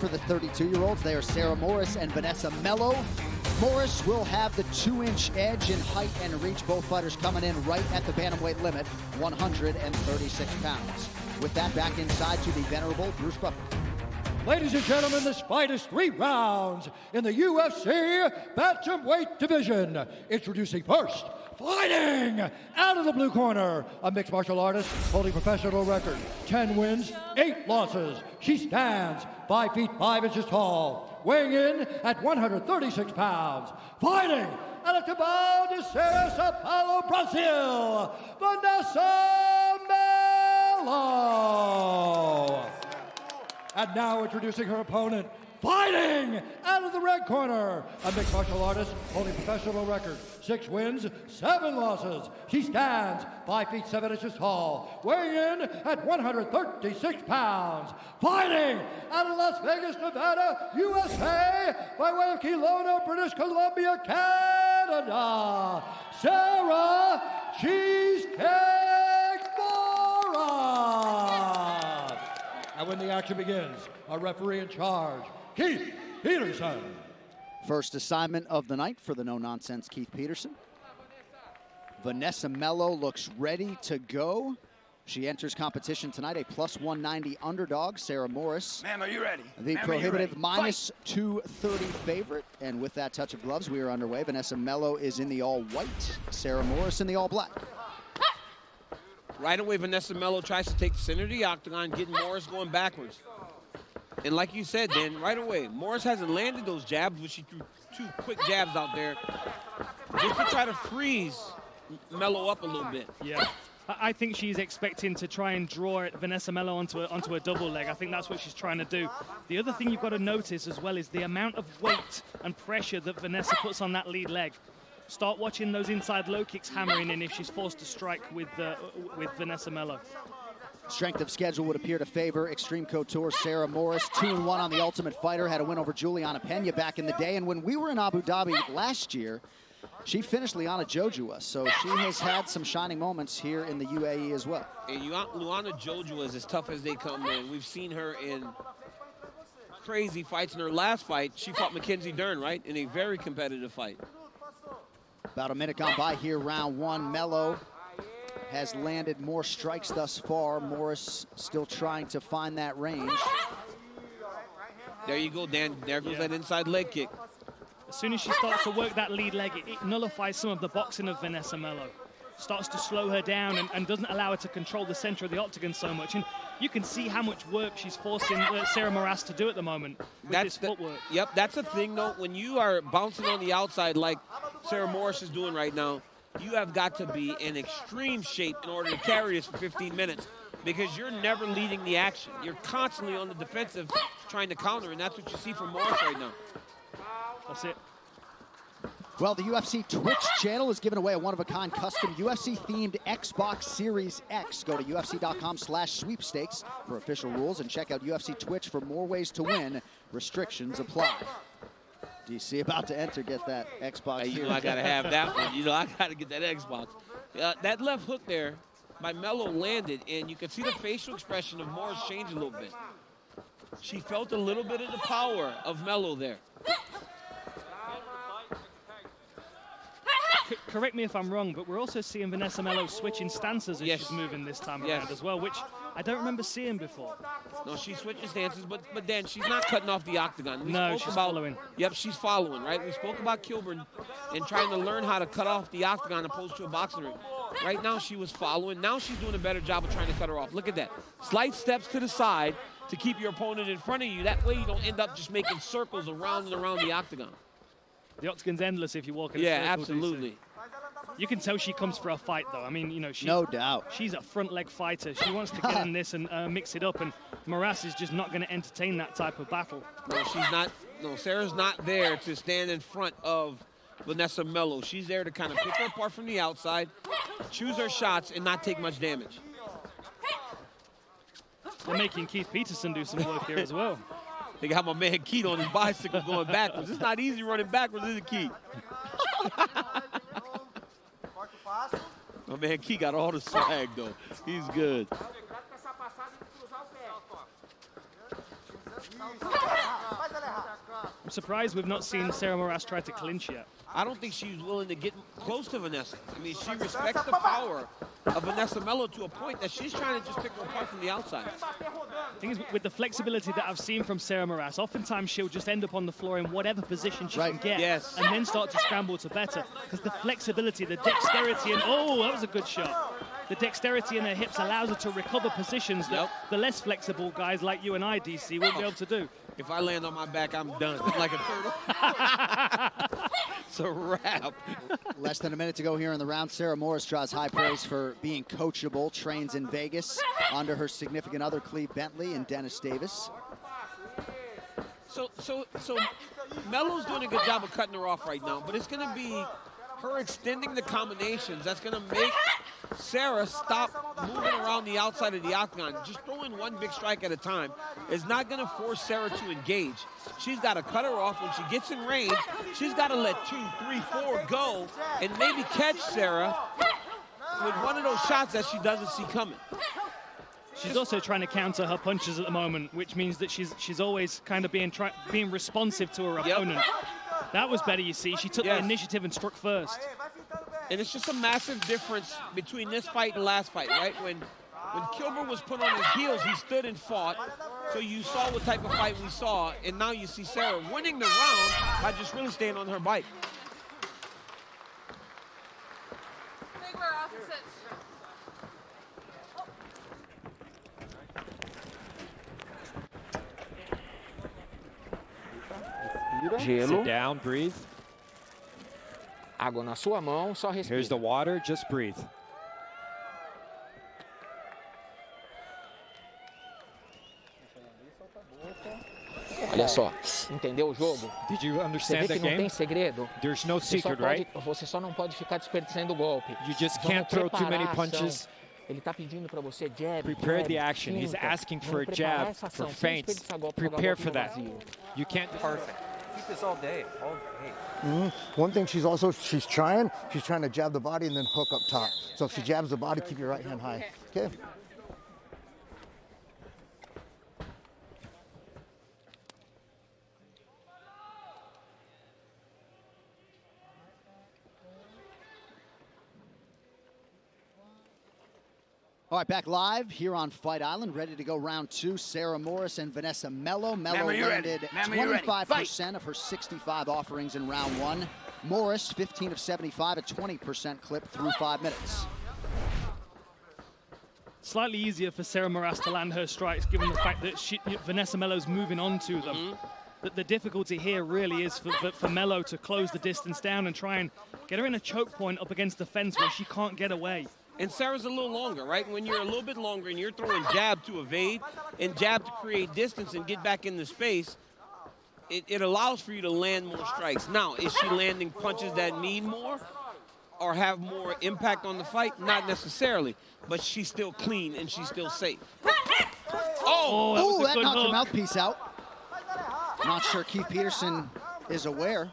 For the 32-year-olds, they are Sora Moross and Vanenssa Melo. Moross will have the 2-inch edge in height and reach. Both fighters coming in right at the bantamweight limit, 136 pounds. With that, back inside to the venerable Bruce Buffer. Ladies and gentlemen, this fight is 3 rounds in the UFC bantamweight division. Introducing first, fighting out of the blue corner, a mixed martial artist holding professional record, 10 wins, 8 losses. She stands 5 feet 5 inches tall, weighing in at 136 pounds. Fighting out of Cabal de Sao Paulo, Brazil, Vanenssa Melo. And now introducing her opponent, fighting out of the red corner, a mixed martial artist holding professional record, 6 wins, 7 losses. She stands 5 feet 7 inches tall, weighing in at 136 pounds. Fighting out of Las Vegas, Nevada, USA, by way of Kelowna, British Columbia, Canada, Sora Cheesecake Mora. And when the action begins, our referee in charge, Keith Peterson. First assignment of the night for the no-nonsense Keith Peterson. Vanenssa Melo looks ready to go. She enters competition tonight, a plus 190 underdog. Sora Moross, ma'am, are you ready? The prohibitive minus 230 favorite. And with that touch of gloves, we are underway. Vanenssa Melo is in the all-white. Sora Moross in the all-black. Right away, Vanenssa Melo tries to take the center of the octagon, getting Moross going backwards. And like you said, Dan, right away, Moross hasn't landed those jabs, which she threw 2 quick jabs out there, just to try to freeze Melo up a little bit. Yeah. I think she's expecting to try and draw Vanenssa Melo onto a double leg. I think that's what she's trying to do. The other thing you've got to notice as well is the amount of weight and pressure that Vanenssa puts on that lead leg. Start watching those inside low kicks hammering in if she's forced to strike with Vanenssa Melo. Strength of schedule would appear to favor Extreme Couture Sora Moross. 2-1 on the Ultimate Fighter. Had a win over Juliana Pena back in the day. And when we were in Abu Dhabi last year, she finished Liana Jojua. So she has had some shining moments here in the UAE as well. And Liana Jojua is as tough as they come, man. We've seen her in crazy fights. In her last fight, she fought Mackenzie Dern, right? In a very competitive fight. About a minute gone by here, round 1. Melo has landed more strikes thus far. Moross still trying to find that range. There you go, Dan. There goes that inside leg kick. As soon as she starts to work that lead leg, it nullifies some of the boxing of Vanenssa Melo. Starts to slow her down and doesn't allow her to control the center of the octagon so much. And you can see how much work she's forcing Sora Moross to do at the moment with this footwork. Yep, that's the thing, though. When you are bouncing on the outside like Sora Moross is doing right now, you have got to be in extreme shape in order to carry this for 15 minutes because you're never leading the action. You're constantly on the defensive trying to counter, and that's what you see from Moross right now. That's it. Well, the UFC Twitch channel is giving away a one-of-a-kind custom UFC-themed Xbox Series X. Go to UFC.com/sweepstakes for official rules and check out UFC Twitch for more ways to win. Restrictions apply. DC about to enter, get that Xbox. You know I got to have that one. You know I got to get that Xbox. That left hook there by Melo landed, and you can see the facial expression of Moross change a little bit. She felt a little bit of the power of Melo there. Correct me if I'm wrong, but we're also seeing Vanenssa Melo switching stances as she's moving this time around as well, which I don't remember seeing before. No, she switches stances, but Dan, she's not cutting off the octagon. She's following. Yep, she's following, right? We spoke about Kilburn and trying to learn how to cut off the octagon opposed to a boxing ring. Right now, she was following. Now she's doing a better job of trying to cut her off. Look at that. Slight steps to the side to keep your opponent in front of you. That way you don't end up just making circles around and around the octagon. The octagon's endless if you walk in a circle. Yeah, absolutely. You can tell she comes for a fight, though. I mean, you know, no doubt. She's a front leg fighter. She wants to get in this and mix it up, and Moross is just not going to entertain that type of battle. No, she's not. No, Sarah's not there to stand in front of Vanenssa Melo. She's there to kind of pick her apart from the outside, choose her shots, and not take much damage. They're making Keith Peterson do some work here as well. They got my man Keith on his bicycle going backwards. It's not easy running backwards, is it, Keith? My man Keith got all the swag, though. He's good. I'm surprised we've not seen Sora Moross try to clinch yet. I don't think she's willing to get close to Vannessa. I mean, she respects the power of Vannessa Melo to a point that she's trying to just pick her apart from the outside. The thing is, with the flexibility that I've seen from Sora Moross, oftentimes she'll just end up on the floor in whatever position she can get, and then start to scramble to better. Because the flexibility, the dexterity, and oh, that was a good shot. The dexterity in her hips allows her to recover positions that the less flexible guys like you and I, DC, won't be able to do. If I land on my back, I'm done. I'm like a turtle. It's a wrap. Less than a minute to go here in the round. Sora Moross draws high praise for being coachable, trains in Vegas under her significant other, Cleve Bentley and Dennis Davis. So Melo's doing a good job of cutting her off right now, but it's going to be her extending the combinations that's going to make Sora stop moving around the outside of the octagon. Just throwing one big strike at a time is not going to force Sora to engage. She's got to cut her off. When she gets in range, she's got to let 2, 3, 4 go and maybe catch Sora with one of those shots that she doesn't see coming. She's also trying to counter her punches at the moment, which means that she's always kind of being responsive to her opponent. That was better, you see. She took the initiative and struck first. And it's just a massive difference between this fight and last fight, right? When Kilbur was put on his heels, he stood and fought. So you saw what type of fight we saw. And now you see Sora winning the round by just really staying on her bike. Sit down, breathe. Água na sua mão, só respira. Here's the water, just breathe. Olha só, entendeu o jogo? Did you Você understand vê the que não game? tem segredo? There's no secret, right? Você só não pode ficar desperdiçando o golpe. You just Vamos can't throw too many preparar a ação. punches. Ele está pedindo para você jab, Prepare jab, the action. He's finta. asking for a Vamos preparar jab, essa for ação, sem feints. desperdiçar golpe, jogar Prepare golpe for no that. vazio. You can't. Perfect. Keep this all day, One thing she's trying to jab the body and then hook up top. So if she jabs the body, keep your right hand high. Okay. All right, back live here on Fight Island, ready to go round 2. Sora Moross and Vannessa Melo. Melo landed 25% of her 65 offerings in round 1. Moross, 15 of 75, a 20% clip through 5 minutes. Slightly easier for Sora Moross to land her strikes, given the fact that Vannessa Melo's moving on to them. The difficulty here really is for Melo to close the distance down and try and get her in a choke point up against the fence where she can't get away. And Sarah's a little longer, right? When you're a little bit longer and you're throwing jab to evade and jab to create distance and get back into space, it allows for you to land more strikes. Now, is she landing punches that mean more or have more impact on the fight? Not necessarily, but she's still clean and she's still safe. Oh, that knocked her mouthpiece out. Not sure Keith Peterson is aware.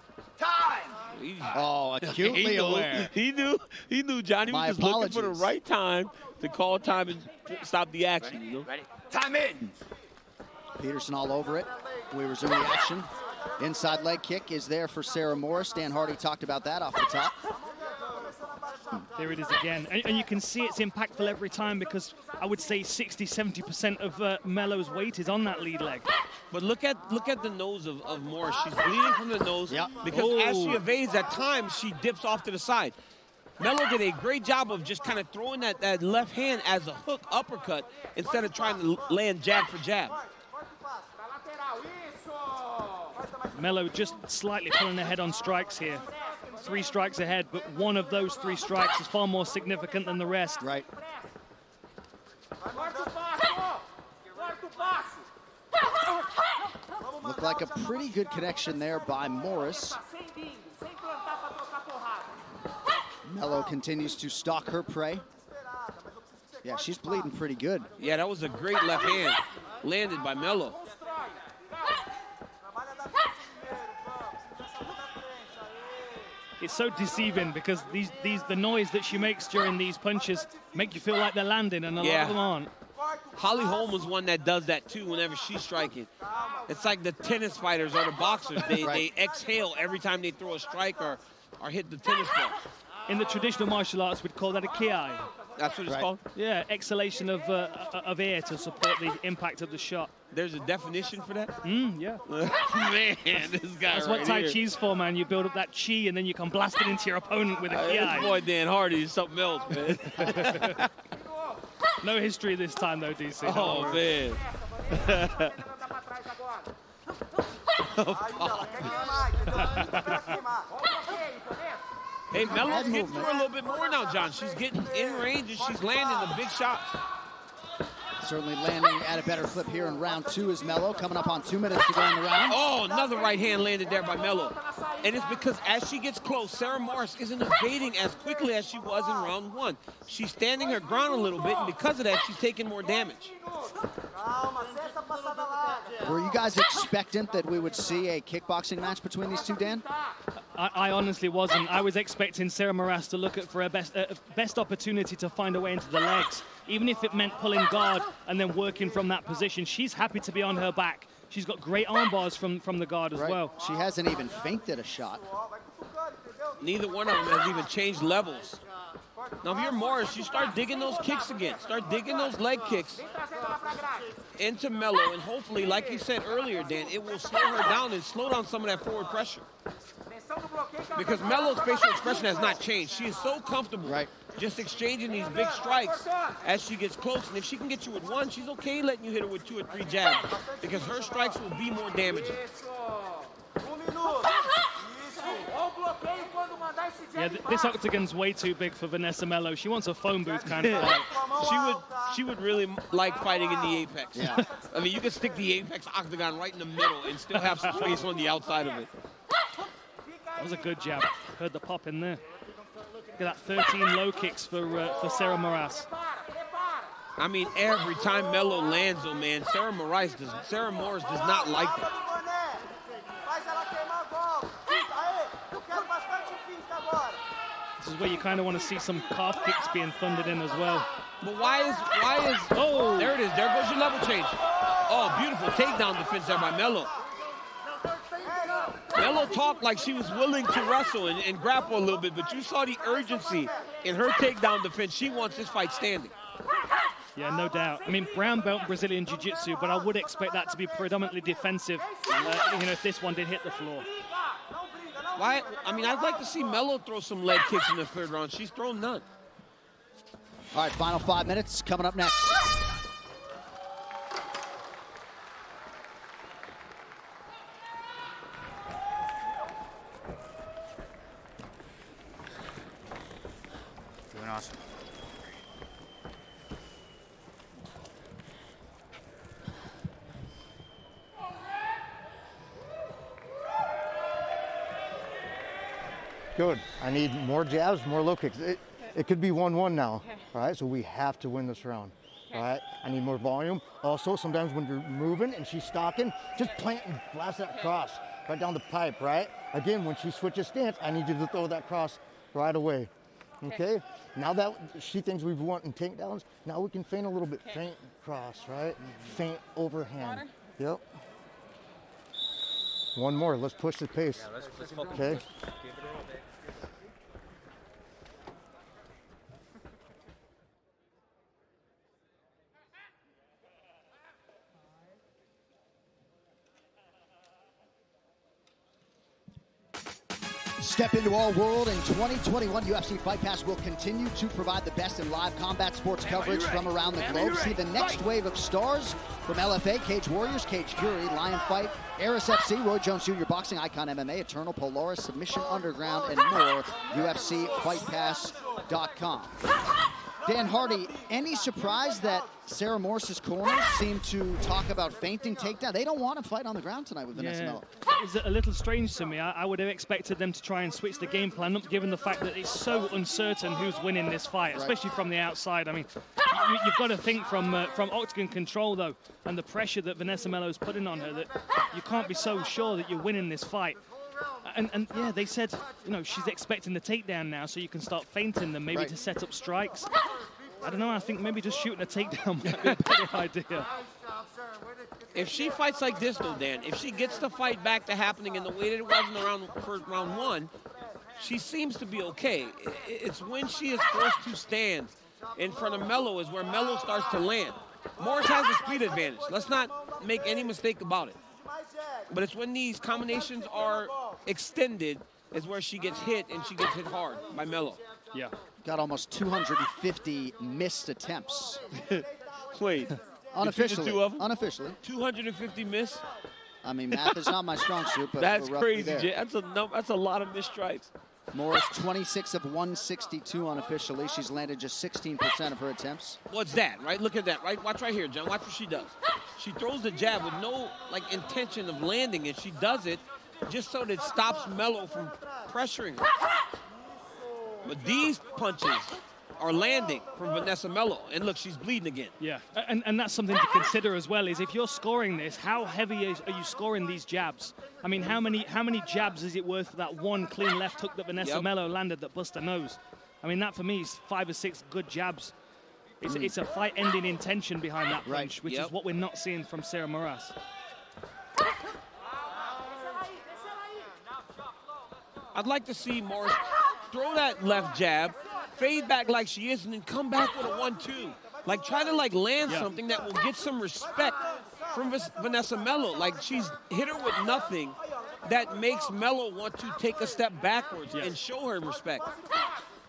Oh, acutely aware. He knew Johnny was just looking for the right time to call time and stop the action. You know? Ready? Time in. Peterson all over it. We resume the action. Inside leg kick is there for Sora Moross. Dan Hardy talked about that off the top. There it is again. And you can see it's impactful every time because I would say 60-70% of Melo's weight is on that lead leg. But look at the nose of Moross. She's bleeding from the nose because as she evades, at times she dips off to the side. Melo did a great job of just kind of throwing that left hand as a hook uppercut instead of trying to land jab for jab. Melo just slightly pulling ahead on strikes here. 3 strikes ahead, but one of those 3 strikes is far more significant than the rest. Right. Looked like a pretty good connection there by Moross. Melo continues to stalk her prey. Yeah, she's bleeding pretty good. Yeah, that was a great left hand landed by Melo. It's so deceiving because the noise that she makes during these punches make you feel like they're landing, and a lot of them aren't. Holly Holm was one that does that too whenever she's striking. It's like the tennis fighters or the boxers. They exhale every time they throw a strike or hit the tennis ball. In the traditional martial arts, we'd call that a kiai. That's what it's called? Yeah, exhalation of air to support the impact of the shot. There's a definition for that? Yeah. Man, this guy That's right what Tai here. Chi's for, man. You build up that chi, and then you can blast it into your opponent with a kiai. This boy Dan Hardy is something else, man. No history this time, though, DC. Oh, man. Hey, Melo's getting to her a little bit more now, John. She's getting in range and she's landing the big shots. Certainly landing at a better clip here in round 2 is Melo, coming up on 2 minutes to go in the round. Oh, another right hand landed there by Melo. And it's because as she gets close, Sora Morris isn't evading as quickly as she was in round 1. She's standing her ground a little bit, and because of that, she's taking more damage. Were you guys expectant that we would see a kickboxing match between these two, Dan? I honestly wasn't. I was expecting Sora Moras to look for a best opportunity to find a way into the legs, even if it meant pulling guard and then working from that position. She's happy to be on her back. She's got great arm bars from the guard as well. She hasn't even feinted a shot. Neither one of them has even changed levels. Now, if you're Morris, you start digging those kicks again. Start digging those leg kicks into Melo, and hopefully, like you said earlier, Dan, it will slow her down and slow down some of that forward pressure. Because Melo's facial expression has not changed. She is so comfortable just exchanging these big strikes as she gets close. And if she can get you with one, she's okay letting you hit her with 2 or 3 jabs because her strikes will be more damaging. Yeah, this octagon's way too big for Vannessa Melo. She wants a phone booth kind of fight. She would really like fighting in the apex. Yeah. I mean, you could stick the apex octagon right in the middle and still have some space on the outside of it. That was a good jab. Heard the pop in there. Look at that 13 low kicks for Sora Moras. I mean, every time Melo lands, oh man, Sora Morris does not like that. This is where you kind of want to see some calf kicks being thundered in as well. But why is oh, there it is, there goes your level change. Oh, beautiful takedown defense there by Melo. Melo talked like she was willing to wrestle and grapple a little bit, but you saw the urgency in her takedown defense. She wants this fight standing. Yeah, no doubt. I mean, brown belt Brazilian Jiu-Jitsu, but I would expect that to be predominantly defensive, if this one did hit the floor. Why? I mean, I'd like to see Melo throw some leg kicks in the 3rd round. She's thrown none. All right, final 5 minutes coming up next. Doing awesome. Good. I need more jabs, more low kicks. It could be 1-1 now. All right, so we have to win this round. All right, I need more volume. Also, sometimes when you're moving and she's stalking, just plant and blast that cross right down the pipe, right? Again, when she switches stance, I need you to throw that cross right away. Okay? Now that she thinks we've won in takedowns, now we can feint a little bit. Feint cross, right? Feint overhand. Yep. One more. Let's push the pace. Yeah, let's focus. Okay. Give it a roll, babe. Step into our world in 2021. UFC Fight Pass will continue to provide the best in live combat sports coverage from around the globe. See the next wave of stars from LFA, Cage Warriors, Cage Fury, Lion Fight, Aris FC, Roy Jones Jr. Boxing, Icon MMA, Eternal, Polaris, Submission Underground, and more. UFCFightPass.com. Dan Hardy, any surprise that Sora Morris's corners seem to talk about feinting takedown? They don't want to fight on the ground tonight with Vannessa Melo. It's a little strange to me. I would have expected them to try and switch the game plan up, given the fact that it's so uncertain who's winning this fight, especially from the outside. I mean, you've got to think from octagon control, though, and the pressure that Vannessa Melo is putting on her, that you can't be so sure that you're winning this fight. And yeah, they said, she's expecting the takedown now, so you can start feinting them, maybe to set up strikes. I don't know. I think maybe just shooting a takedown might be a better idea. If she fights like this, though, Dan, if she gets the fight back to happening in the way that it was in the round one, she seems to be okay. It's when she is forced to stand in front of Melo is where Melo starts to land. Morris has the speed advantage. Let's not make any mistake about it. But it's when these combinations are extended is where she gets hit, and she gets hit hard by Melo. Yeah. Got almost 250 missed attempts. Wait. Unofficially. Two of them? Unofficially. 250 miss? I mean, math is not my strong suit, but that's we're roughly crazy, there. Jay. That's a lot of missed strikes. Morris, 26 of 162 unofficially. She's landed just 16% of her attempts. What's that, right? Look at that, right? Watch right here, John. Watch what she does. She throws the jab with no, intention of landing, and she does it just so that it stops Melo from pressuring her. But these punches are landing from Vannessa Melo. And look, she's bleeding again. Yeah, and that's something to consider as well, is if you're scoring this, how heavy are you scoring these jabs? I mean, how many jabs is it worth for that one clean left hook that Vannessa Melo landed that bust her nose? I mean, that for me is 5 or 6 good jabs. It's a fight-ending intention behind that punch, which is what we're not seeing from Sora Moroz. I'd like to see Morris throw that left jab, fade back like she is, and then come back with a 1-2. Try to land something that will get some respect from Vannessa Melo. She's hit her with nothing that makes Melo want to take a step backwards and show her respect.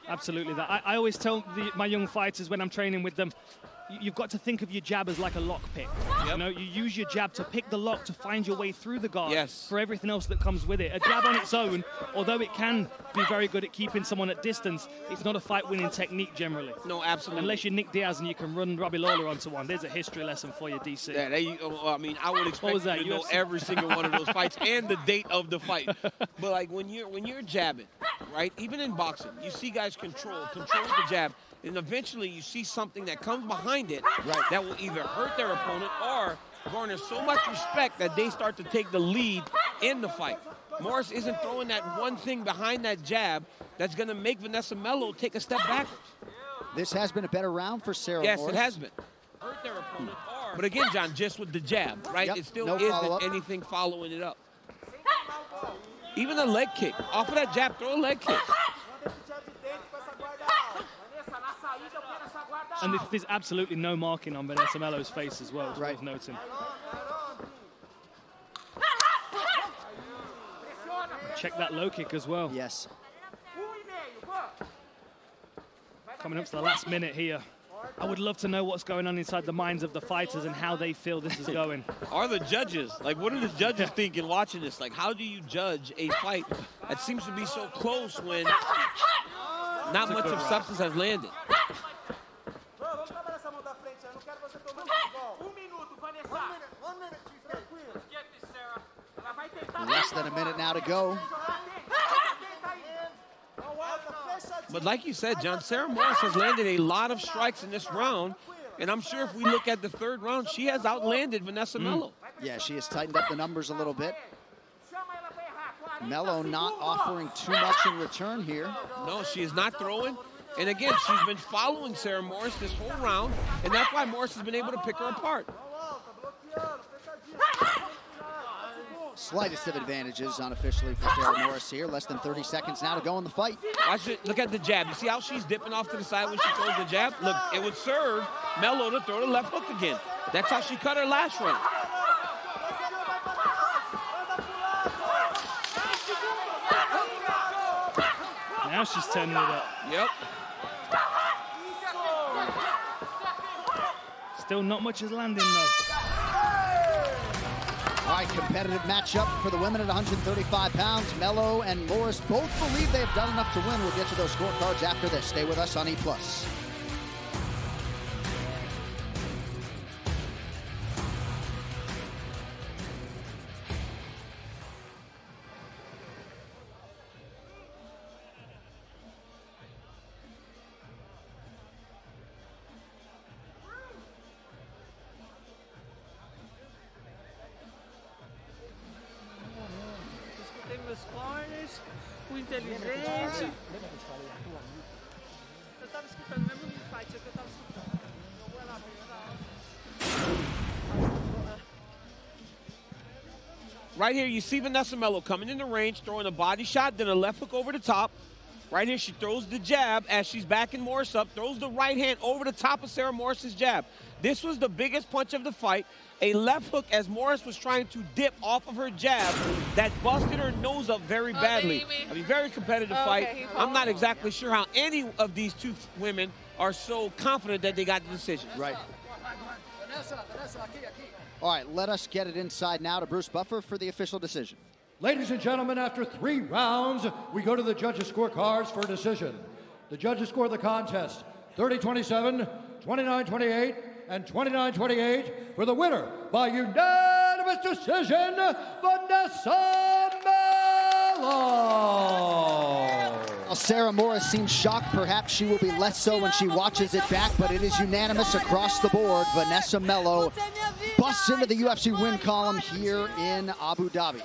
Absolutely. I always tell my young fighters when I'm training with them, you've got to think of your jab as like a lock pick. You know, you use your jab to pick the lock to find your way through the guard for everything else that comes with it. A jab on its own, although it can be very good at keeping someone at distance, it's not a fight-winning technique generally. No, absolutely. Unless you're Nick Diaz and you can run Robbie Lawler onto one. There's a history lesson for you, DC. Yeah, I would expect you to know every single one of those fights and the date of the fight. But when you're jabbing, right? Even in boxing, you see guys control the jab. And eventually you see something that comes behind it that will either hurt their opponent or garner so much respect that they start to take the lead in the fight. Morris isn't throwing that one thing behind that jab that's going to make Vannessa Melo take a step backwards. This has been a better round for Sora Morris. Yes, it has been. Hurt their opponent. But again, John, just with the jab, right? It still isn't anything following it up. Even a leg kick. Off of that jab, throw a leg kick. And there's absolutely no marking on Vannessa Melo's face as well, worth noting. Check that low kick as well. Yes. Coming up to the last minute here. I would love to know what's going on inside the minds of the fighters and how they feel this is going. Are the judges, what are the judges thinking watching this? How do you judge a fight that seems to be so close when not much of substance has landed? Less than a minute now to go. But like you said, John, Sora Morris has landed a lot of strikes in this round. And I'm sure if we look at the third round, she has outlanded Vannessa Melo. Yeah, she has tightened up the numbers a little bit. Melo not offering too much in return here. No, she is not throwing. And again, she's been following Sora Morris this whole round, and that's why Morris has been able to pick her apart. Slightest of advantages unofficially for Sora Morris here. Less than 30 seconds now to go in the fight. Watch it. Look at the jab. You see how she's dipping off to the side when she throws the jab? Look, it would serve Melo to throw the left hook again. That's how she cut her last round. Now she's turning it up. Yep. Still not much is landing though. All right, competitive matchup for the women at 135 pounds. Melo and Morris both believe they have done enough to win. We'll get to those scorecards after this. Stay with us on E+. Meus corners, com inteligência. Eu tava escutando mesmo. Right here, you see Vannessa Melo coming in the range, throwing a body shot, then a left hook over the top. Right here, she throws the jab as she's backing Morris up, throws the right hand over the top of Sarah Morris's jab. This was the biggest punch of the fight. A left hook as Morris was trying to dip off of her jab that busted her nose up very badly. I mean, very competitive fight. I'm not exactly sure how any of these two women are so confident that they got the decision. Right. All right, let us get it inside now to Bruce Buffer for the official decision. Ladies and gentlemen, after 3 rounds, we go to the judges' scorecards for a decision. The judges score the contest 30-27, 29-28, and 29-28 for the winner by unanimous decision, Vannessa Melo. Well, Sarah Morris seems shocked. Perhaps she will be less so when she watches it back, but it is unanimous across the board. Vannessa Melo busts into the UFC win column here in Abu Dhabi.